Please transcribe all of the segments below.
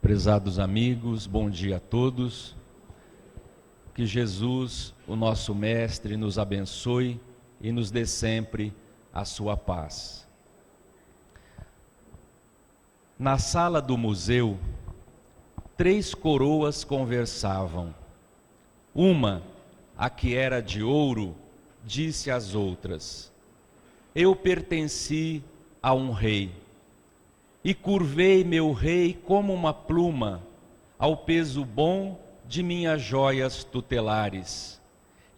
Prezados amigos, bom dia a todos. Que Jesus, o nosso Mestre, nos abençoe e nos dê sempre a sua paz. Na sala do museu, 3 coroas conversavam. Uma, a que era de ouro, disse às outras: Eu pertenci a um rei. E curvei meu rei como uma pluma ao peso bom de minhas joias tutelares.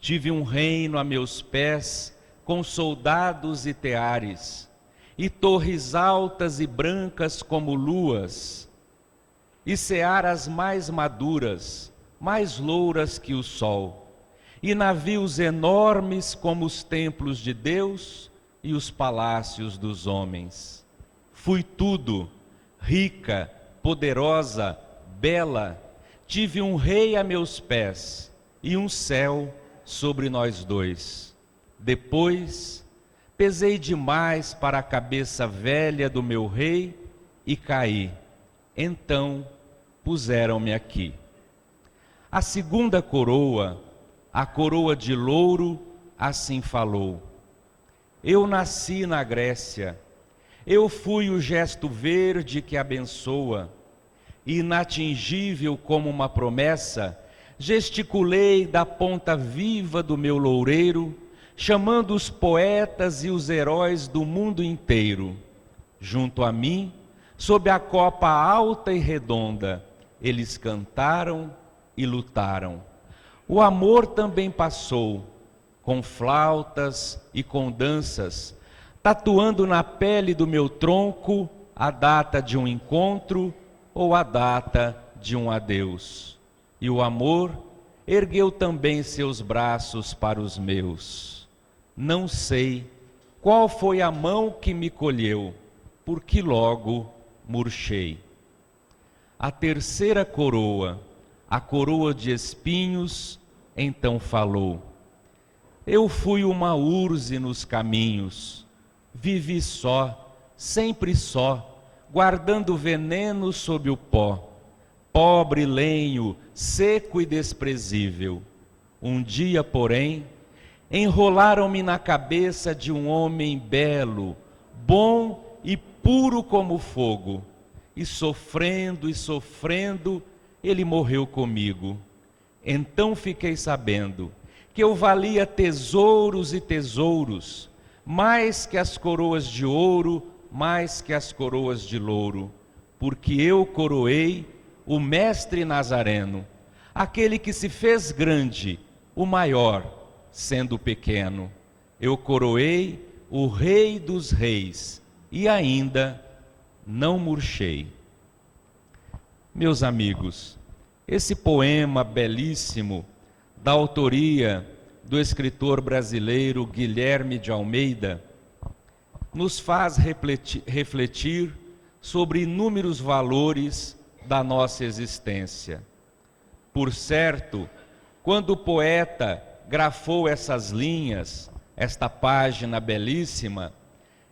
Tive um reino a meus pés com soldados e teares, e torres altas e brancas como luas, e searas mais maduras, mais louras que o sol, e navios enormes como os templos de Deus e os palácios dos homens. Fui tudo, rica, poderosa, bela, tive um rei a meus pés e um céu sobre nós dois. Depois, pesei demais para a cabeça velha do meu rei e caí. Então, puseram-me aqui. A segunda coroa, a coroa de louro, assim falou: Eu nasci na Grécia. Eu fui o gesto verde que abençoa, inatingível como uma promessa, gesticulei da ponta viva do meu loureiro, chamando os poetas e os heróis do mundo inteiro. Junto a mim, sob a copa alta e redonda, eles cantaram e lutaram. O amor também passou, com flautas e com danças, tatuando na pele do meu tronco a data de um encontro ou a data de um adeus. E o amor ergueu também seus braços para os meus. Não sei qual foi a mão que me colheu, porque logo murchei. A terceira coroa, a coroa de espinhos, então falou: Eu fui uma urze nos caminhos, vivi só, sempre só, guardando veneno sob o pó, pobre lenho, seco e desprezível. Um dia, porém, enrolaram-me na cabeça de um homem belo, bom e puro como fogo, e sofrendo, ele morreu comigo. Então fiquei sabendo que eu valia tesouros e tesouros, mais que as coroas de ouro, mais que as coroas de louro, porque eu coroei o Mestre Nazareno, aquele que se fez grande, o maior, sendo pequeno. Eu coroei o Rei dos Reis e ainda não murchei. Meus amigos, esse poema belíssimo, da autoria do escritor brasileiro Guilherme de Almeida, nos faz refletir sobre inúmeros valores da nossa existência. Por certo, quando o poeta grafou essas linhas, esta página belíssima,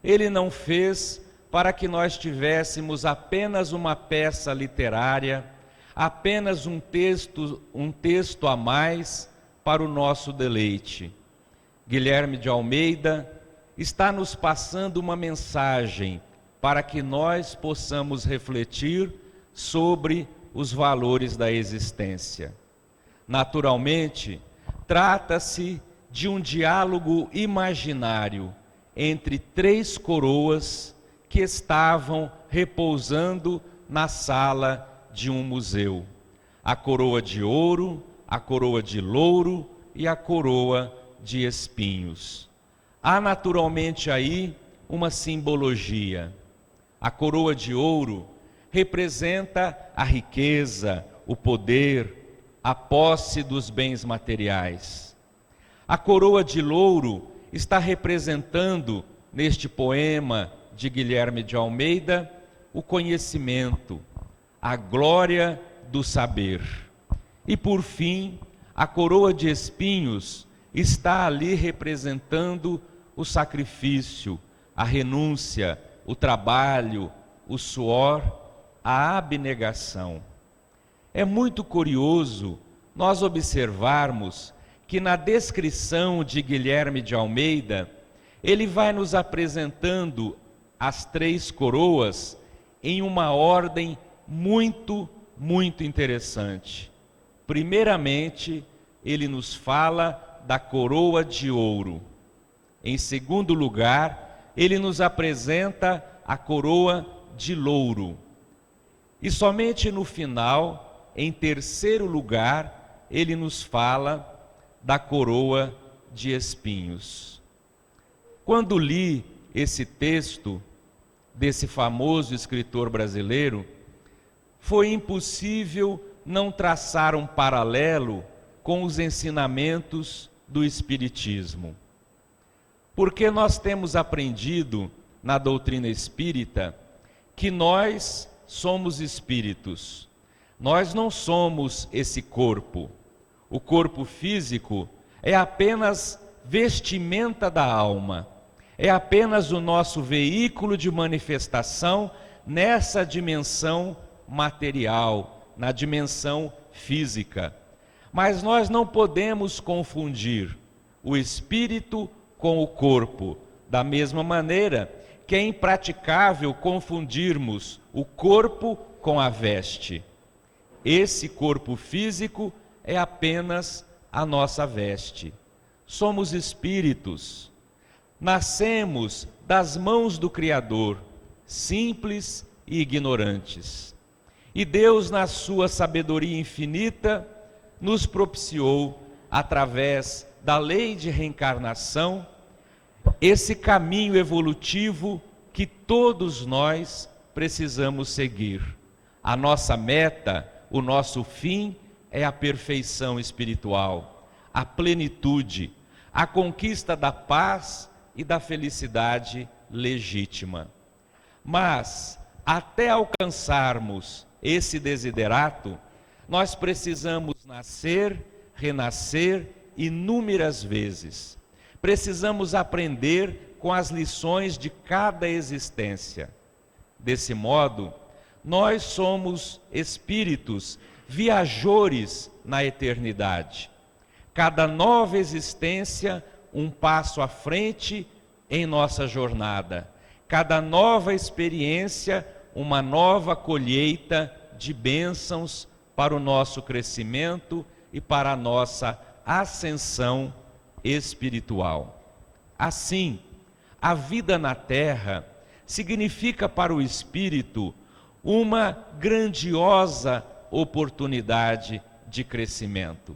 ele não fez para que nós tivéssemos apenas uma peça literária, apenas um texto a mais para o nosso deleite. Guilherme de Almeida está nos passando uma mensagem para que nós possamos refletir sobre os valores da existência. Naturalmente, trata-se de um diálogo imaginário entre 3 coroas que estavam repousando na sala de um museu: a coroa de ouro, a coroa de louro e a coroa de espinhos. Há naturalmente aí uma simbologia. A coroa de ouro representa a riqueza, o poder, a posse dos bens materiais. A coroa de louro está representando, neste poema de Guilherme de Almeida, o conhecimento, a glória do saber. E por fim, a coroa de espinhos está ali representando o sacrifício, a renúncia, o trabalho, o suor, a abnegação. É muito curioso nós observarmos que na descrição de Guilherme de Almeida, ele vai nos apresentando as 3 coroas em uma ordem muito interessante. Primeiramente, ele nos fala da coroa de ouro. Em segundo lugar, ele nos apresenta a coroa de louro. E somente no final, em terceiro lugar, ele nos fala da coroa de espinhos. Quando li esse texto desse famoso escritor brasileiro, foi impossível não traçar um paralelo com os ensinamentos do Espiritismo. Porque nós temos aprendido na doutrina espírita que nós somos espíritos. Nós não somos esse corpo. O corpo físico é apenas vestimenta da alma. É apenas o nosso veículo de manifestação nessa dimensão material, na dimensão física. Mas nós não podemos confundir o espírito com o corpo, da mesma maneira que é impraticável confundirmos o corpo com a veste. Esse corpo físico é apenas a nossa veste. Somos espíritos. Nascemos das mãos do Criador, simples e ignorantes. E Deus, na sua sabedoria infinita, nos propiciou, através da lei de reencarnação, esse caminho evolutivo que todos nós precisamos seguir. A nossa meta, o nosso fim é a perfeição espiritual, a plenitude, a conquista da paz e da felicidade legítima. Mas, até alcançarmos esse desiderato, nós precisamos nascer, renascer inúmeras vezes. Precisamos aprender com as lições de cada existência. Desse modo, nós somos espíritos viajores na eternidade. Cada nova existência, um passo à frente em nossa jornada. Cada nova experiência, uma nova colheita de bênçãos para o nosso crescimento e para a nossa ascensão espiritual. Assim, a vida na Terra significa para o espírito uma grandiosa oportunidade de crescimento.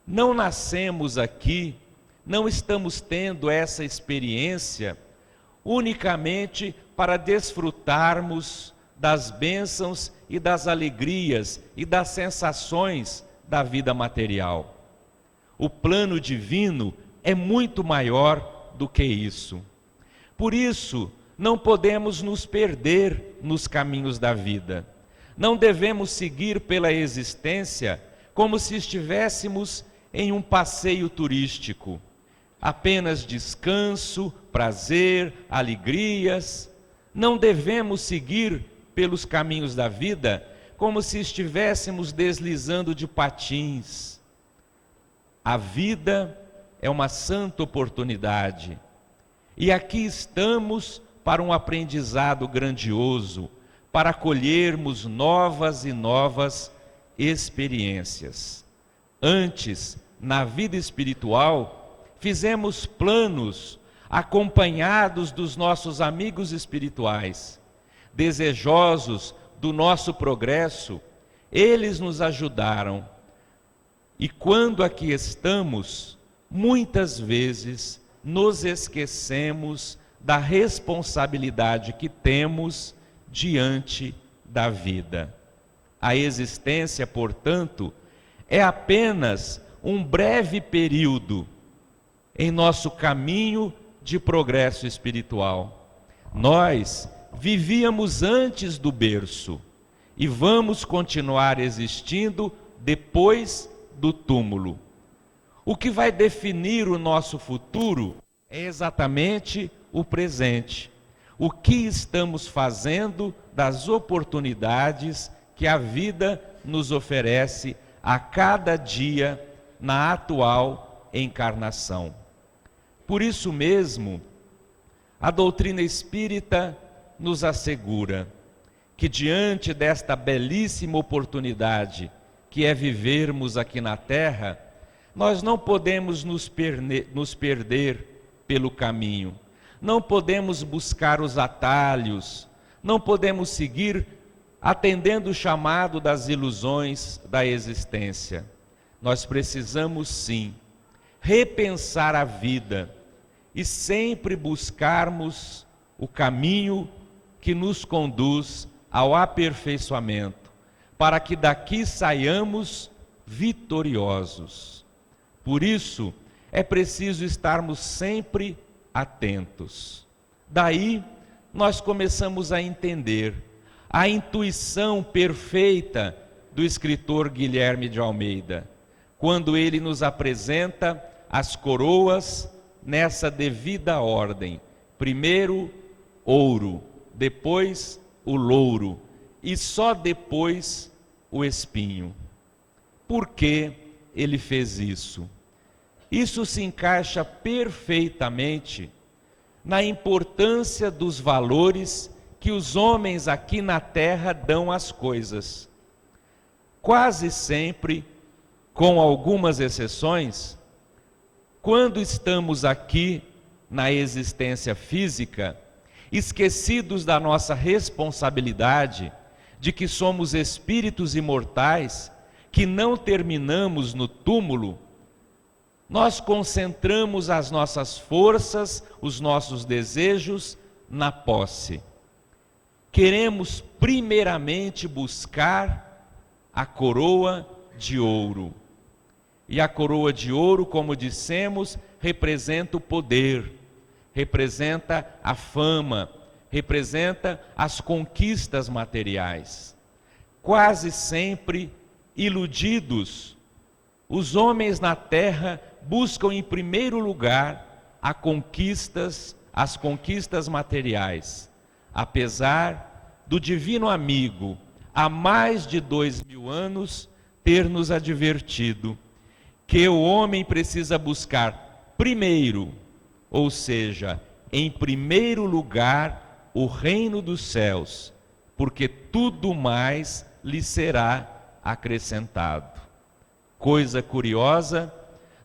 Não nascemos aqui, não estamos tendo essa experiência unicamente para desfrutarmos das bênçãos e das alegrias e das sensações da vida material. O plano divino é muito maior do que isso. Por isso, não podemos nos perder nos caminhos da vida. Não devemos seguir pela existência como se estivéssemos em um passeio turístico. Apenas descanso, prazer, alegrias. Não devemos seguir pelos caminhos da vida como se estivéssemos deslizando de patins. A vida é uma santa oportunidade. E aqui estamos para um aprendizado grandioso, para colhermos novas e novas experiências. Antes, na vida espiritual, fizemos planos acompanhados dos nossos amigos espirituais, desejosos do nosso progresso. Eles nos ajudaram. E quando aqui estamos, muitas vezes nos esquecemos da responsabilidade que temos diante da vida. A existência, portanto, é apenas um breve período em nosso caminho de progresso espiritual. Nós vivíamos antes do berço e vamos continuar existindo depois do túmulo. O que vai definir o nosso futuro é exatamente o presente. o que estamos fazendo das oportunidades que a vida nos oferece a cada dia na atual encarnação. Por isso mesmo, a doutrina espírita nos assegura que diante desta belíssima oportunidade que é vivermos aqui na Terra, nós não podemos nos perder pelo caminho, não podemos buscar os atalhos, não podemos seguir atendendo o chamado das ilusões da existência. Nós precisamos sim repensar a vida e sempre buscarmos o caminho que nos conduz ao aperfeiçoamento, para que daqui saiamos vitoriosos. Por isso, é preciso estarmos sempre atentos. Daí, nós começamos a entender a intuição perfeita do escritor Guilherme de Almeida, quando ele nos apresenta as coroas nessa devida ordem. Primeiro, ouro, depois o louro e só depois o espinho. Por que ele fez isso? Isso se encaixa perfeitamente na importância dos valores que os homens aqui na Terra dão às coisas. Quase sempre, com algumas exceções, quando estamos aqui na existência física, esquecidos da nossa responsabilidade de que somos espíritos imortais, que não terminamos no túmulo, nós concentramos as nossas forças, os nossos desejos na posse. Queremos primeiramente buscar a coroa de ouro. E a coroa de ouro, como dissemos, representa o poder, representa a fama, representa as conquistas materiais. Quase sempre iludidos, os homens na terra buscam em primeiro lugar as conquistas materiais, apesar do divino amigo, há mais de 2000 anos, ter nos advertido que o homem precisa buscar primeiro, ou seja, em primeiro lugar, o reino dos céus, porque tudo mais lhe será acrescentado. Coisa curiosa,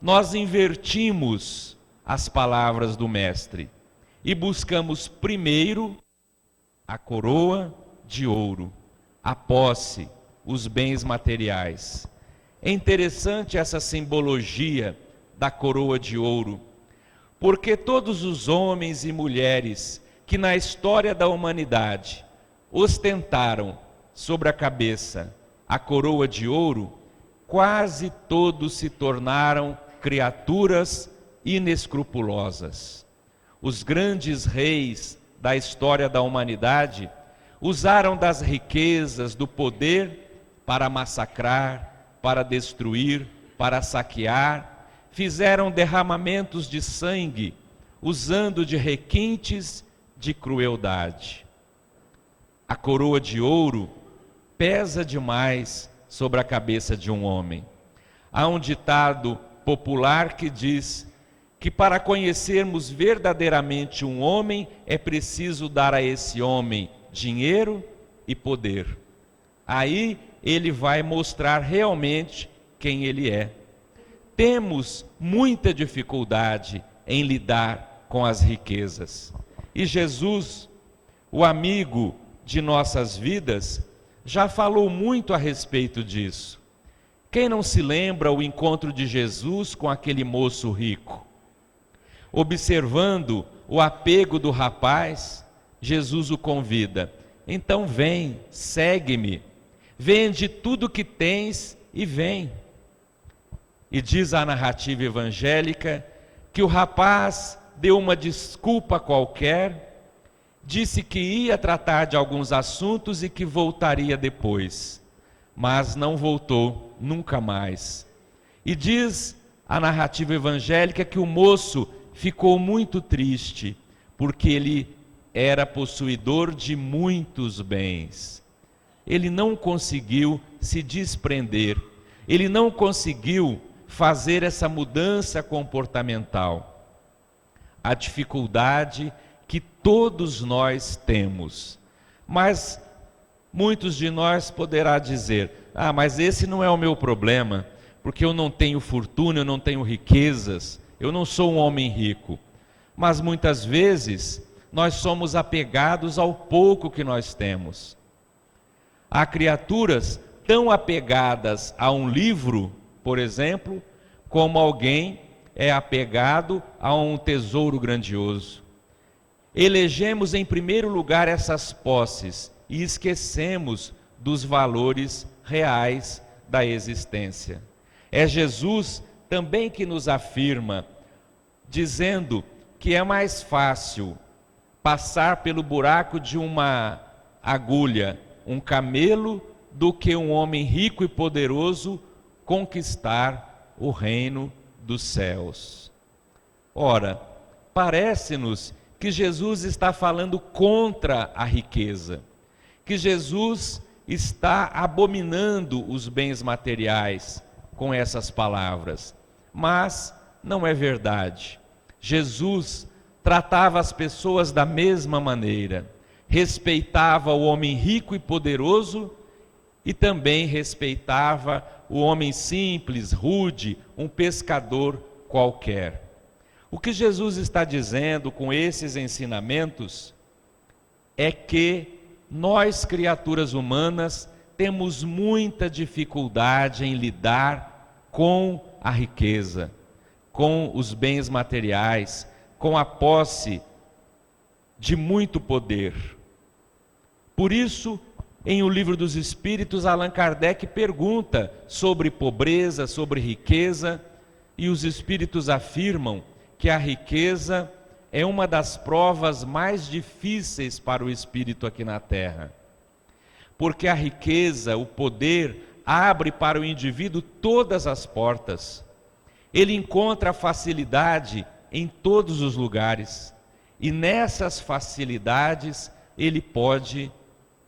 nós invertimos as palavras do Mestre e buscamos primeiro a coroa de ouro, a posse, os bens materiais. É interessante essa simbologia da coroa de ouro, porque todos os homens e mulheres que na história da humanidade ostentaram sobre a cabeça a coroa de ouro, quase todos se tornaram criaturas inescrupulosas. Os grandes reis da história da humanidade usaram das riquezas, do poder para massacrar, para destruir, para saquear, fizeram derramamentos de sangue, usando de requintes de crueldade. A coroa de ouro pesa demais sobre a cabeça de um homem. Há um ditado popular que diz que para conhecermos verdadeiramente um homem é preciso dar a esse homem dinheiro e poder. Aí ele vai mostrar realmente quem ele é. Temos muita dificuldade em lidar com as riquezas. E Jesus, o amigo de nossas vidas, já falou muito a respeito disso. Quem não se lembra o encontro de Jesus com aquele moço rico? Observando o apego do rapaz, Jesus o convida. Então vem, segue-me, vende tudo que tens e vem. E diz a narrativa evangélica que o rapaz deu uma desculpa qualquer, disse que ia tratar de alguns assuntos e que voltaria depois, mas não voltou nunca mais. E diz a narrativa evangélica que o moço ficou muito triste, porque ele era possuidor de muitos bens. Ele não conseguiu se desprender, ele não conseguiu fazer essa mudança comportamental. A dificuldade que todos nós temos. Mas muitos de nós poderá dizer: mas esse não é o meu problema, porque eu não tenho fortuna, eu não tenho riquezas, eu não sou um homem rico. Mas muitas vezes nós somos apegados ao pouco que nós temos. Há criaturas tão apegadas a um livro, por exemplo, como alguém é apegado a um tesouro grandioso. Elegemos em primeiro lugar essas posses e esquecemos dos valores reais da existência. É Jesus também que nos afirma, dizendo que é mais fácil passar pelo buraco de uma agulha, um camelo, do que um homem rico e poderoso conquistar o reino dos céus. Ora, parece-nos que Jesus está falando contra a riqueza, que Jesus está abominando os bens materiais com essas palavras, mas não é verdade. Jesus tratava as pessoas da mesma maneira, respeitava o homem rico e poderoso e também respeitava o homem simples, rude, um pescador qualquer. O que Jesus está dizendo com esses ensinamentos é que nós, criaturas humanas, temos muita dificuldade em lidar com a riqueza, com os bens materiais, com a posse de muito poder. Por isso, em O Livro dos Espíritos, Allan Kardec pergunta sobre pobreza, sobre riqueza, e os Espíritos afirmam que a riqueza é uma das provas mais difíceis para o espírito aqui na Terra. Porque a riqueza, o poder, abre para o indivíduo todas as portas. Ele encontra facilidade em todos os lugares. E nessas facilidades ele pode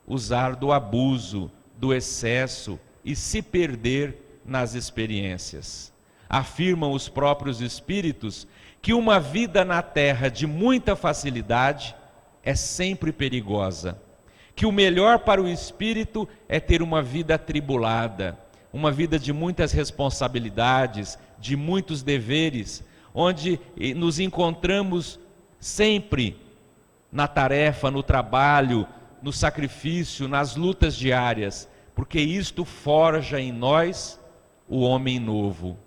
usar do abuso, do excesso e se perder nas experiências. Afirmam os próprios espíritos que uma vida na terra de muita facilidade é sempre perigosa, que o melhor para o espírito é ter uma vida atribulada, uma vida de muitas responsabilidades, de muitos deveres, onde nos encontramos sempre na tarefa, no trabalho, no sacrifício, nas lutas diárias, porque isto forja em nós o homem novo.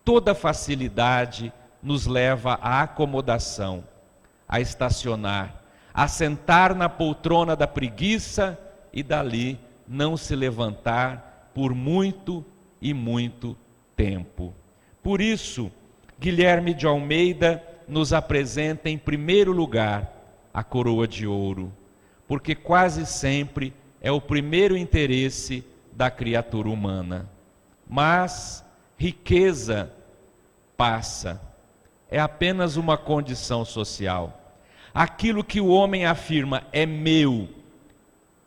Toda facilidade nos leva à acomodação, a estacionar, a sentar na poltrona da preguiça e dali não se levantar por muito e muito tempo. Por isso, Guilherme de Almeida nos apresenta em primeiro lugar a coroa de ouro, porque quase sempre é o primeiro interesse da criatura humana. Mas riqueza passa, é apenas uma condição social. Aquilo que o homem afirma é meu,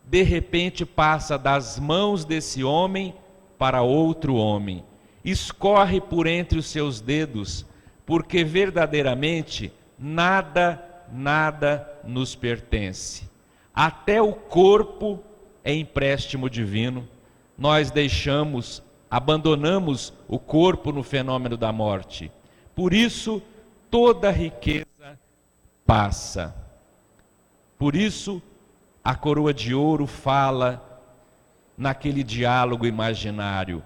de repente passa das mãos desse homem para outro homem, escorre por entre os seus dedos, porque verdadeiramente nada nos pertence. Até o corpo é empréstimo divino. Nós abandonamos o corpo no fenômeno da morte. Por isso, toda riqueza passa. Por isso, a coroa de ouro fala naquele diálogo imaginário: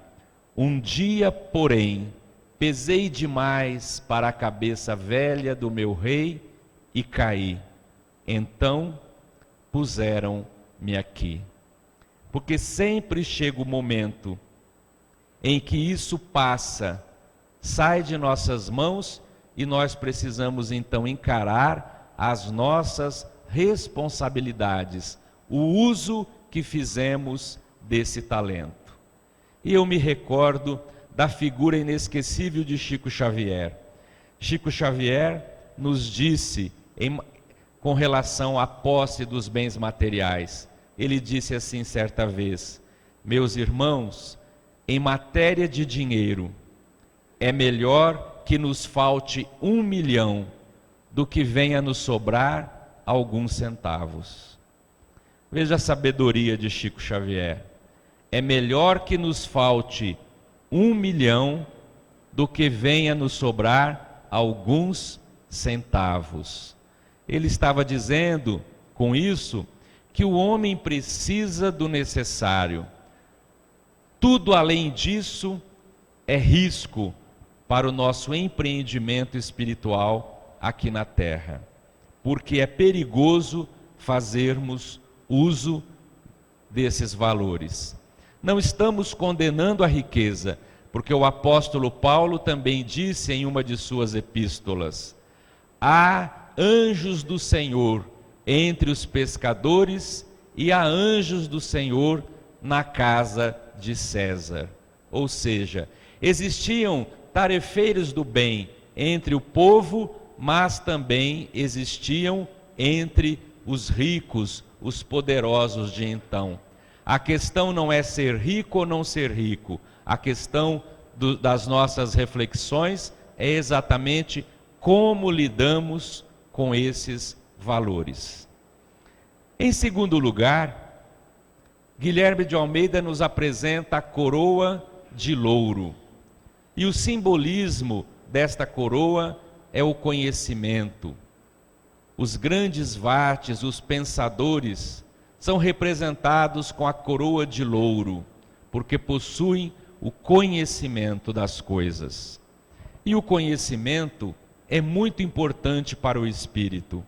um dia, porém, pesei demais para a cabeça velha do meu rei e caí. Então puseram-me aqui. Porque sempre chega o momento em que isso passa, sai de nossas mãos e nós precisamos então encarar as nossas responsabilidades, o uso que fizemos desse talento. E eu me recordo da figura inesquecível de Chico Xavier. Chico Xavier nos disse, com relação à posse dos bens materiais. Ele disse assim certa vez: meus irmãos, em matéria de dinheiro, é melhor que nos falte 1 milhão do que venha nos sobrar alguns centavos. Veja a sabedoria de Chico Xavier. É melhor que nos falte 1 milhão do que venha nos sobrar alguns centavos. Ele estava dizendo com isso que o homem precisa do necessário. Tudo além disso é risco para o nosso empreendimento espiritual aqui na terra, porque é perigoso fazermos uso desses valores. Não estamos condenando a riqueza, porque o apóstolo Paulo também disse em uma de suas epístolas: há anjos do Senhor entre os pescadores e há anjos do Senhor na casa de César. Ou seja, existiam tarefeiros do bem entre o povo, mas também existiam entre os ricos, os poderosos de então. A questão não é ser rico ou não ser rico. A questão das nossas reflexões é exatamente como lidamos com esses valores. Em segundo lugar, Guilherme de Almeida nos apresenta a coroa de louro. E o simbolismo desta coroa é o conhecimento. Os grandes vates, os pensadores, são representados com a coroa de louro, porque possuem o conhecimento das coisas. E o conhecimento é muito importante para o espírito.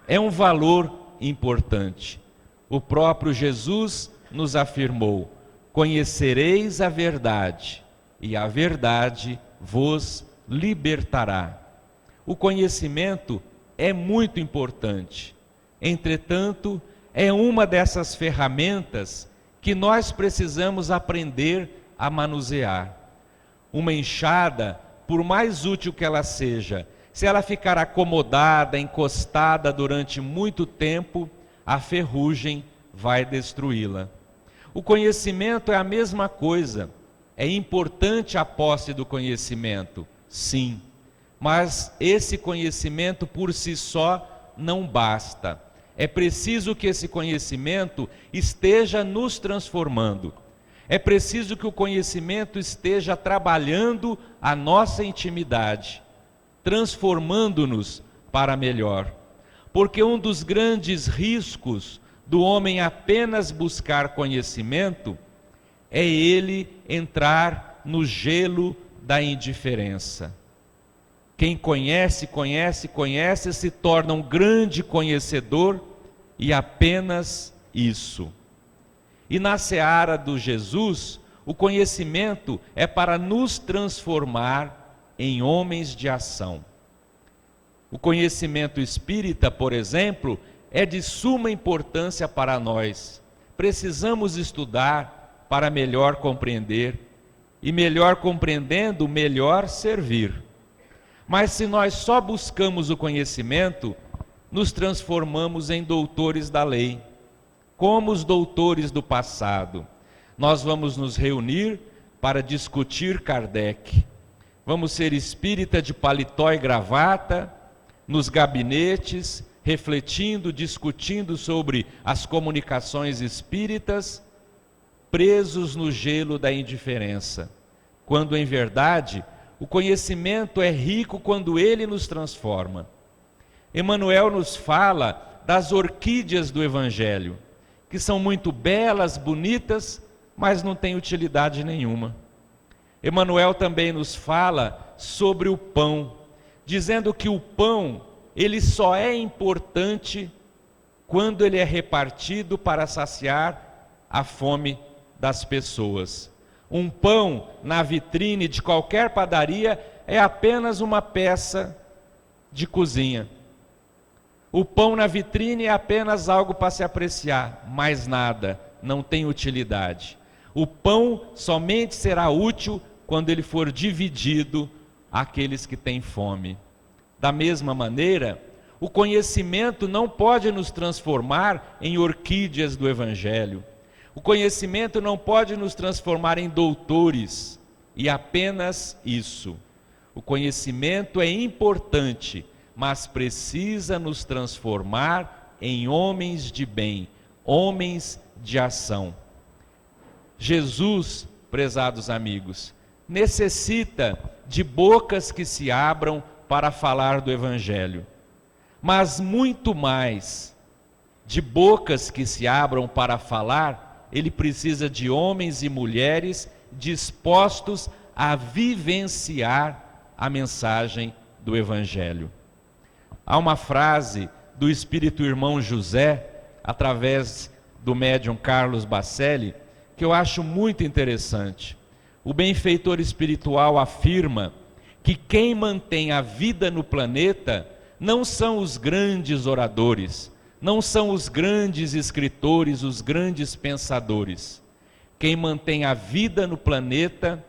É um valor importante. O próprio Jesus nos afirmou: conhecereis a verdade, e a verdade vos libertará. O conhecimento é muito importante. Entretanto, é uma dessas ferramentas que nós precisamos aprender a manusear. Uma enxada, por mais útil que ela seja, se ela ficar acomodada, encostada durante muito tempo, a ferrugem vai destruí-la. O conhecimento é a mesma coisa. É importante a posse do conhecimento, sim, mas esse conhecimento por si só não basta. É preciso que esse conhecimento esteja nos transformando. É preciso que o conhecimento esteja trabalhando a nossa intimidade, transformando-nos para melhor. Porque um dos grandes riscos do homem apenas buscar conhecimento é ele entrar no gelo da indiferença. Quem conhece, se torna um grande conhecedor e apenas isso. E na seara do Jesus, o conhecimento é para nos transformar em homens de ação. O conhecimento espírita, por exemplo, é de suma importância para nós. Precisamos estudar para melhor compreender, e melhor compreendendo, melhor servir. Mas se nós só buscamos o conhecimento, nos transformamos em doutores da lei, como os doutores do passado. Nós vamos nos reunir para discutir Kardec. Vamos ser espírita de paletó e gravata, nos gabinetes, refletindo, discutindo sobre as comunicações espíritas, presos no gelo da indiferença, quando em verdade o conhecimento é rico quando ele nos transforma. Emmanuel nos fala das orquídeas do Evangelho, que são muito belas, bonitas, mas não têm utilidade nenhuma. Emmanuel também nos fala sobre o pão, dizendo que o pão, ele só é importante quando ele é repartido para saciar a fome das pessoas. Um pão na vitrine de qualquer padaria é apenas uma peça de cozinha. O pão na vitrine é apenas algo para se apreciar, mais nada, não tem utilidade. O pão somente será útil quando ele for dividido àqueles que têm fome. Da mesma maneira, O conhecimento não pode nos transformar em orquídeas do Evangelho. O conhecimento não pode nos transformar em doutores, e apenas isso. O conhecimento é importante, mas precisa nos transformar em homens de bem, homens de ação. Jesus, prezados amigos, necessita de bocas que se abram para falar do Evangelho, mas muito mais de bocas que se abram para falar, ele precisa de homens e mulheres dispostos a vivenciar a mensagem do Evangelho. Há uma frase do espírito irmão José, através do médium Carlos Bacelli, que eu acho muito interessante. O benfeitor espiritual afirma que quem mantém a vida no planeta não são os grandes oradores, não são os grandes escritores, os grandes pensadores. Quem mantém a vida no planeta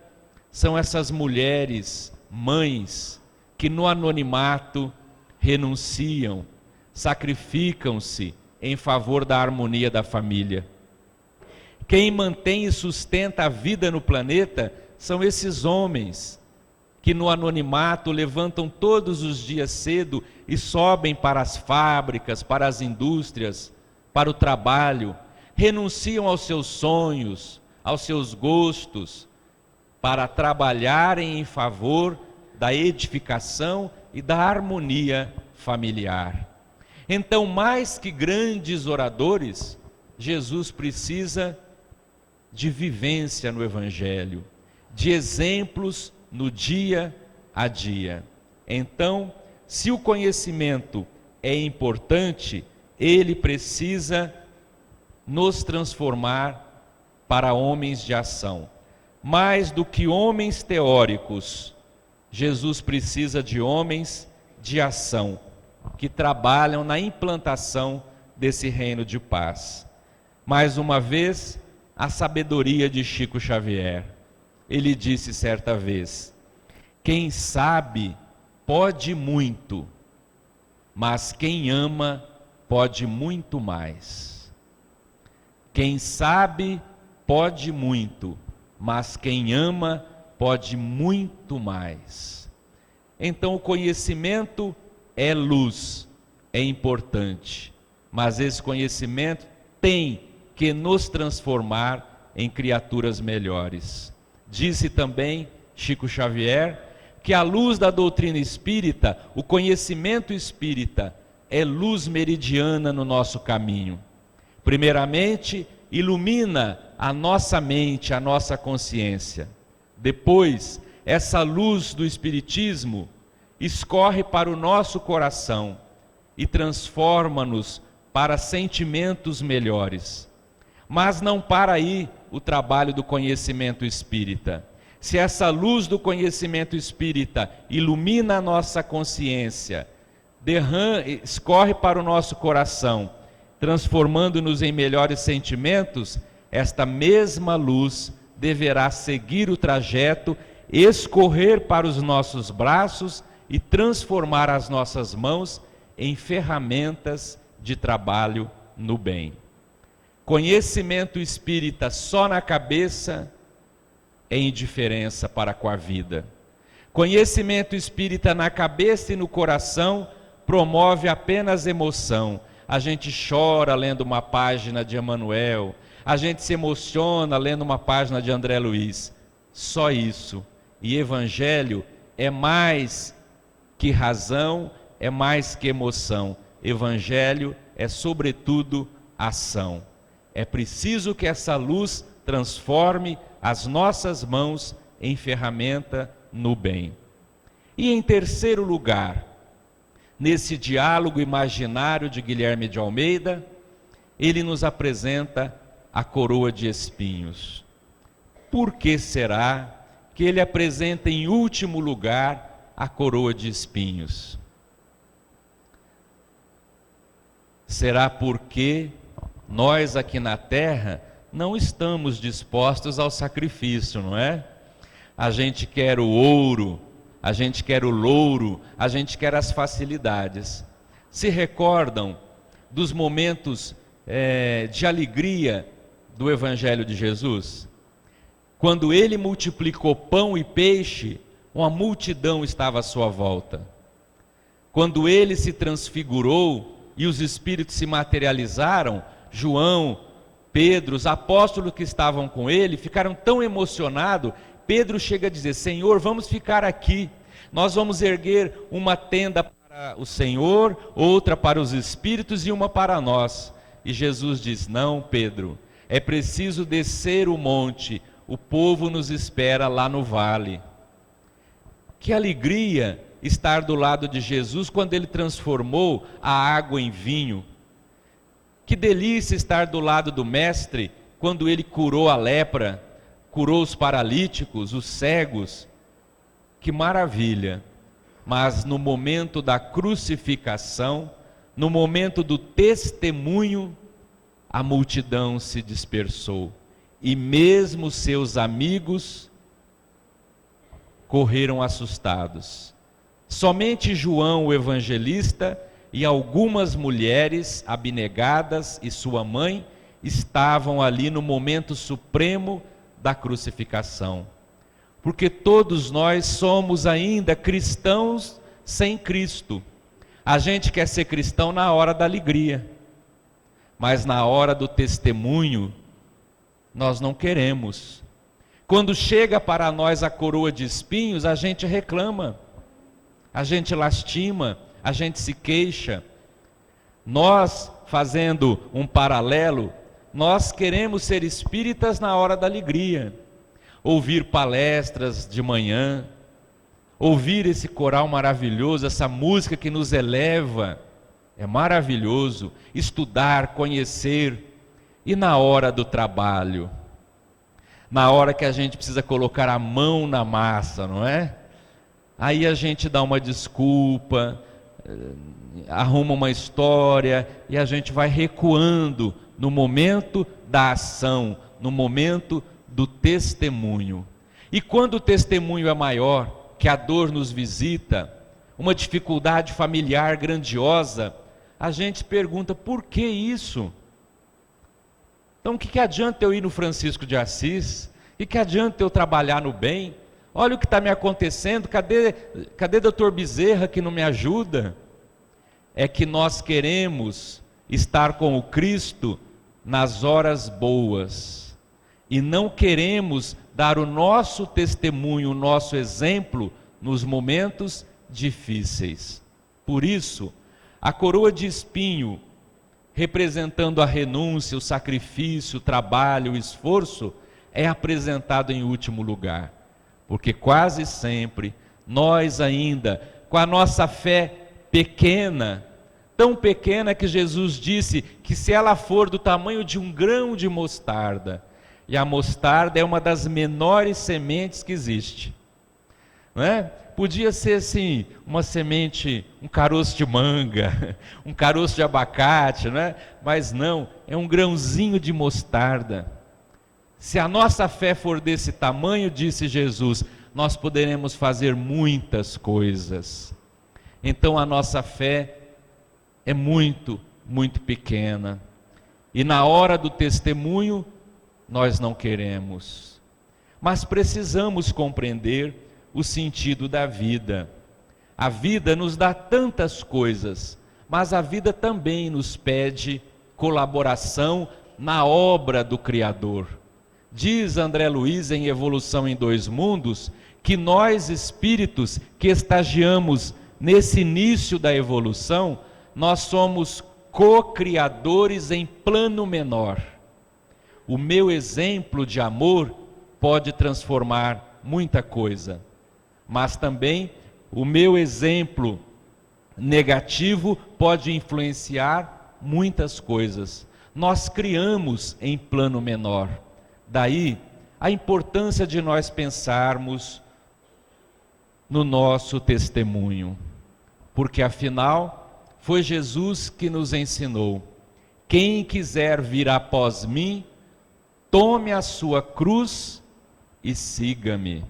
são essas mulheres, mães, que no anonimato renunciam, sacrificam-se em favor da harmonia da família. Quem mantém e sustenta a vida no planeta são esses homens que no anonimato levantam todos os dias cedo e sobem para as fábricas, para as indústrias, para o trabalho, renunciam aos seus sonhos, aos seus gostos, para trabalharem em favor da edificação e da harmonia familiar. Então, mais que grandes oradores, Jesus precisa de vivência no Evangelho, de exemplos no dia a dia. Então, se o conhecimento é importante, ele precisa nos transformar para homens de ação. Mais do que homens teóricos, Jesus precisa de homens de ação, que trabalham na implantação desse reino de paz. Mais uma vez, a sabedoria de Chico Xavier. Ele disse certa vez: quem sabe pode muito, mas quem ama pode muito mais. Quem sabe pode muito, mas quem ama pode muito mais. Então o conhecimento é luz, é importante, mas esse conhecimento tem que nos transformar em criaturas melhores. Disse também Chico Xavier que a luz da doutrina espírita, o conhecimento espírita, é luz meridiana no nosso caminho. Primeiramente, ilumina a nossa mente, a nossa consciência. Depois, essa luz do Espiritismo escorre para o nosso coração e transforma-nos para sentimentos melhores. Mas não para aí o trabalho do conhecimento espírita. Se essa luz do conhecimento espírita ilumina a nossa consciência, escorre para o nosso coração, transformando-nos em melhores sentimentos, esta mesma luz deverá seguir o trajeto, escorrer para os nossos braços e transformar as nossas mãos em ferramentas de trabalho no bem. Conhecimento espírita só na cabeça é indiferença para com a vida. Conhecimento espírita na cabeça e no coração promove apenas emoção. A gente chora lendo uma página de Emmanuel, a gente se emociona lendo uma página de André Luiz. Só isso. E Evangelho é mais que razão, é mais que emoção. Evangelho é sobretudo ação. É preciso que essa luz transforme as nossas mãos em ferramenta no bem. E em terceiro lugar, nesse diálogo imaginário de Guilherme de Almeida, ele nos apresenta a coroa de espinhos. Por que será que ele apresenta em último lugar a coroa de espinhos? Será porque nós aqui na terra não estamos dispostos ao sacrifício, não é? A gente quer o ouro, a gente quer o louro, a gente quer as facilidades. se recordam dos momentos de alegria do Evangelho de Jesus? Quando ele multiplicou pão e peixe, uma multidão estava à sua volta. Quando ele se transfigurou e os Espíritos se materializaram, João, Pedro, os apóstolos que estavam com ele, ficaram tão emocionados. Pedro chega a dizer: Senhor, vamos ficar aqui, nós vamos erguer uma tenda para o Senhor, outra para os Espíritos e uma para nós. E Jesus diz: não, Pedro, é preciso descer o monte, o povo nos espera lá no vale. Que alegria estar do lado de Jesus quando ele transformou a água em vinho. Que delícia estar do lado do Mestre quando ele curou a lepra, curou os paralíticos, os cegos. Que maravilha! Mas no momento da crucificação, no momento do testemunho, a multidão se dispersou. E mesmo seus amigos correram assustados. Somente João, o evangelista, e algumas mulheres abnegadas e sua mãe estavam ali no momento supremo da crucificação. Porque todos nós somos ainda cristãos sem Cristo. A gente quer ser cristão na hora da alegria, mas na hora do testemunho, nós não queremos. Quando chega para nós a coroa de espinhos, a gente reclama, a gente lastima, a gente se queixa. Nós, fazendo um paralelo, nós queremos ser espíritas na hora da alegria, ouvir palestras de manhã, ouvir esse coral maravilhoso, essa música que nos eleva, é maravilhoso, estudar, conhecer. E na hora do trabalho, na hora que a gente precisa colocar a mão na massa, não é? Aí a gente dá uma desculpa, arruma uma história e a gente vai recuando no momento da ação, no momento do testemunho. E quando o testemunho é maior, que a dor nos visita, uma dificuldade familiar grandiosa, a gente pergunta: por que isso? Então o que adianta eu ir no Francisco de Assis? O que adianta eu trabalhar no bem? Olha o que está me acontecendo, cadê doutor Bezerra que não me ajuda? É que nós queremos estar com o Cristo nas horas boas e não queremos dar o nosso testemunho, o nosso exemplo nos momentos difíceis. Por isso, a coroa de espinho, representando a renúncia, o sacrifício, o trabalho, o esforço, é apresentado em último lugar. Porque quase sempre, nós ainda, com a nossa fé pequena, tão pequena que Jesus disse que se ela for do tamanho de um grão de mostarda, e a mostarda é uma das menores sementes que existe, não é? Podia ser assim, uma semente, um caroço de manga, um caroço de abacate, não é? Mas não, é um grãozinho de mostarda. Se a nossa fé for desse tamanho, disse Jesus, nós poderemos fazer muitas coisas. Então a nossa fé é muito, muito pequena. E na hora do testemunho, nós não queremos. Mas precisamos compreender o sentido da vida. A vida nos dá tantas coisas, mas a vida também nos pede colaboração na obra do Criador. Diz André Luiz em Evolução em Dois Mundos, que nós espíritos que estagiamos nesse início da evolução, nós somos co-criadores em plano menor. O meu exemplo de amor pode transformar muita coisa, mas também o meu exemplo negativo pode influenciar muitas coisas. Nós criamos em plano menor. Daí a importância de nós pensarmos no nosso testemunho, porque afinal foi Jesus que nos ensinou: quem quiser vir após mim, tome a sua cruz e siga-me.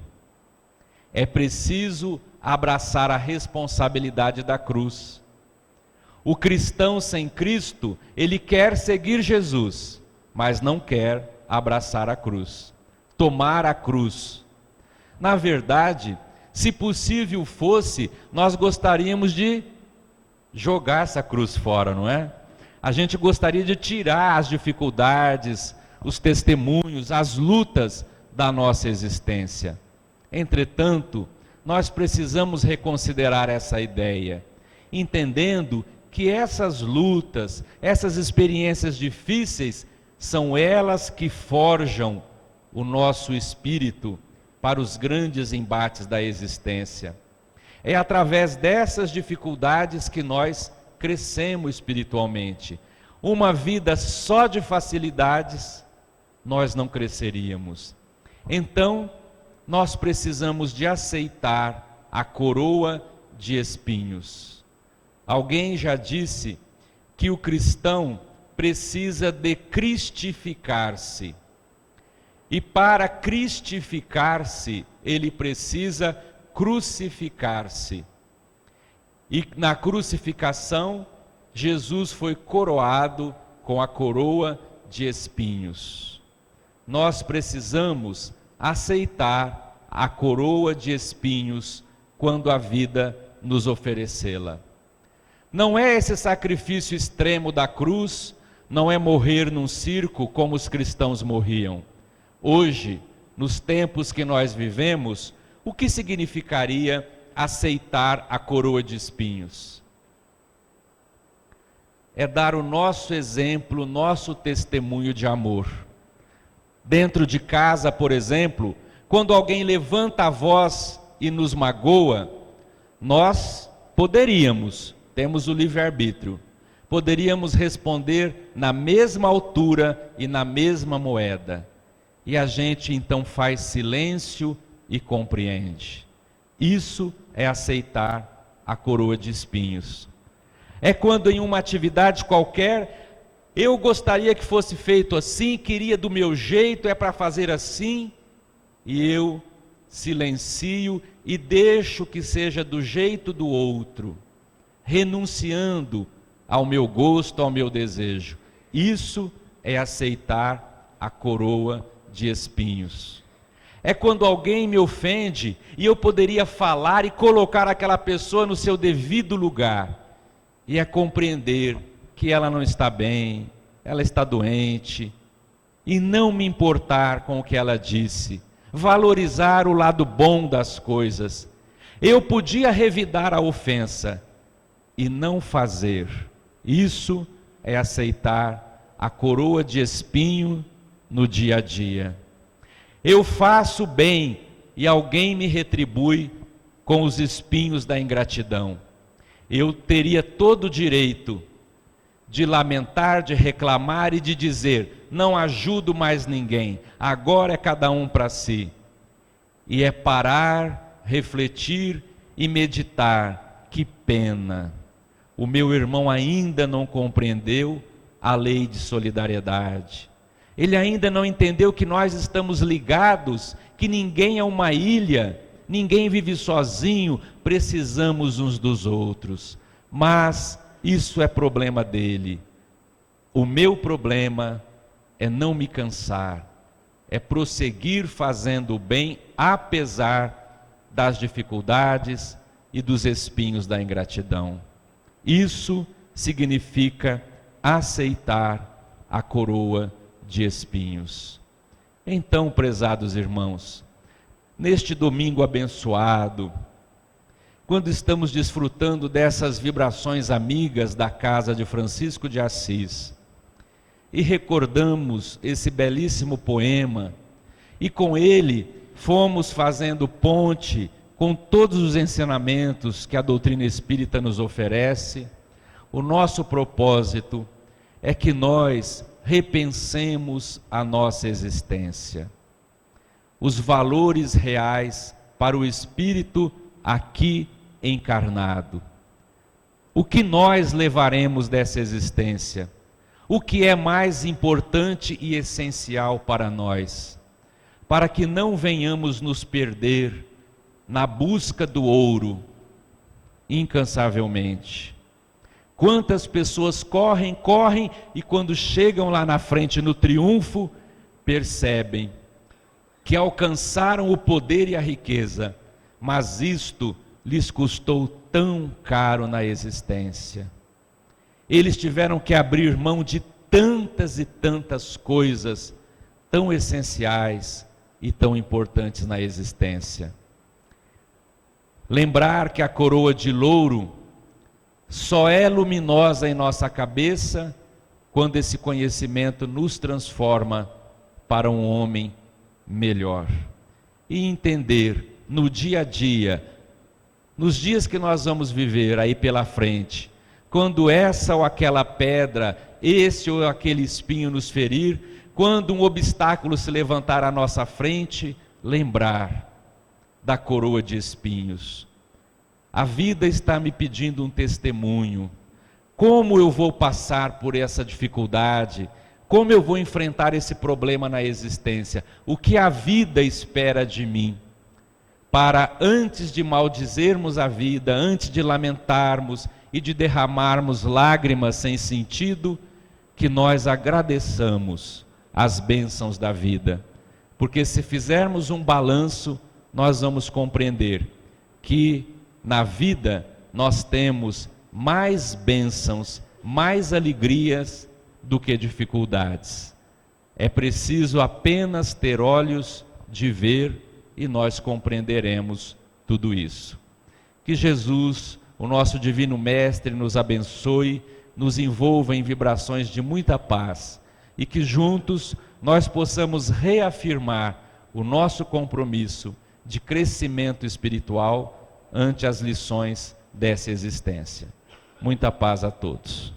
É preciso abraçar a responsabilidade da cruz. O cristão sem Cristo, ele quer seguir Jesus, mas não quer abraçar a cruz, tomar a cruz. Na verdade, se possível fosse, nós gostaríamos de jogar essa cruz fora, não é? A gente gostaria de tirar as dificuldades, os testemunhos, as lutas da nossa existência. Entretanto, nós precisamos reconsiderar essa ideia, entendendo que essas lutas, essas experiências difíceis, são elas que forjam o nosso espírito para os grandes embates da existência. É através dessas dificuldades que nós crescemos espiritualmente. Uma vida só de facilidades, nós não cresceríamos. Então, nós precisamos de aceitar a coroa de espinhos. Alguém já disse que o cristão precisa de cristificar-se. E para cristificar-se, ele precisa crucificar-se. E na crucificação, Jesus foi coroado com a coroa de espinhos. Nós precisamos aceitar a coroa de espinhos quando a vida nos oferecê-la. Não é esse sacrifício extremo da cruz, não é morrer num circo como os cristãos morriam. Hoje, nos tempos que nós vivemos, o que significaria aceitar a coroa de espinhos? É dar o nosso exemplo, o nosso testemunho de amor. Dentro de casa, por exemplo, quando alguém levanta a voz e nos magoa, nós temos o livre-arbítrio, poderíamos responder na mesma altura e na mesma moeda. E a gente então faz silêncio e compreende. Isso é aceitar a coroa de espinhos. É quando em uma atividade qualquer, eu gostaria que fosse feito assim, queria do meu jeito, é para fazer assim, e eu silencio e deixo que seja do jeito do outro, renunciando ao meu gosto, ao meu desejo. Isso é aceitar a coroa de espinhos. É quando alguém me ofende e eu poderia falar e colocar aquela pessoa no seu devido lugar. E é compreender que ela não está bem, ela está doente, e não me importar com o que ela disse, valorizar o lado bom das coisas. Eu podia revidar a ofensa e não fazer. Isso é aceitar a coroa de espinho no dia a dia. Eu faço bem e alguém me retribui com os espinhos da ingratidão. Eu teria todo o direito de lamentar, de reclamar e de dizer: não ajudo mais ninguém, agora é cada um para si. E é parar, refletir e meditar. Que pena, o meu irmão ainda não compreendeu a lei de solidariedade. Ele ainda não entendeu que nós estamos ligados, que ninguém é uma ilha, ninguém vive sozinho, precisamos uns dos outros. Mas isso é problema dele. O meu problema é não me cansar, é prosseguir fazendo o bem, apesar das dificuldades e dos espinhos da ingratidão. Isso significa aceitar a coroa de espinhos. Então, prezados irmãos, neste domingo abençoado, quando estamos desfrutando dessas vibrações amigas da casa de Francisco de Assis, e recordamos esse belíssimo poema, e com ele fomos fazendo ponte com todos os ensinamentos que a doutrina espírita nos oferece, o nosso propósito é que nós repensemos a nossa existência, os valores reais para o espírito aqui encarnado. O que nós levaremos dessa existência? O que é mais importante e essencial para nós? Para que não venhamos nos perder na busca do ouro incansavelmente. Quantas pessoas correm, correm e quando chegam lá na frente no triunfo, percebem que alcançaram o poder e a riqueza, mas isto lhes custou tão caro na existência. Eles tiveram que abrir mão de tantas e tantas coisas tão essenciais e tão importantes na existência. Lembrar que a coroa de louro só é luminosa em nossa cabeça quando esse conhecimento nos transforma para um homem melhor. E entender no dia a dia, nos dias que nós vamos viver aí pela frente, quando essa ou aquela pedra, esse ou aquele espinho nos ferir, quando um obstáculo se levantar à nossa frente, lembrar da coroa de espinhos. A vida está me pedindo um testemunho. Como eu vou passar por essa dificuldade? Como eu vou enfrentar esse problema na existência? O que a vida espera de mim? Para, antes de maldizermos a vida, antes de lamentarmos e de derramarmos lágrimas sem sentido, que nós agradeçamos as bênçãos da vida. Porque se fizermos um balanço, nós vamos compreender que na vida nós temos mais bênçãos, mais alegrias do que dificuldades. É preciso apenas ter olhos de ver e nós compreenderemos tudo isso. Que Jesus, o nosso Divino Mestre, nos abençoe, nos envolva em vibrações de muita paz e que juntos nós possamos reafirmar o nosso compromisso de crescimento espiritual ante as lições dessa existência. Muita paz a todos.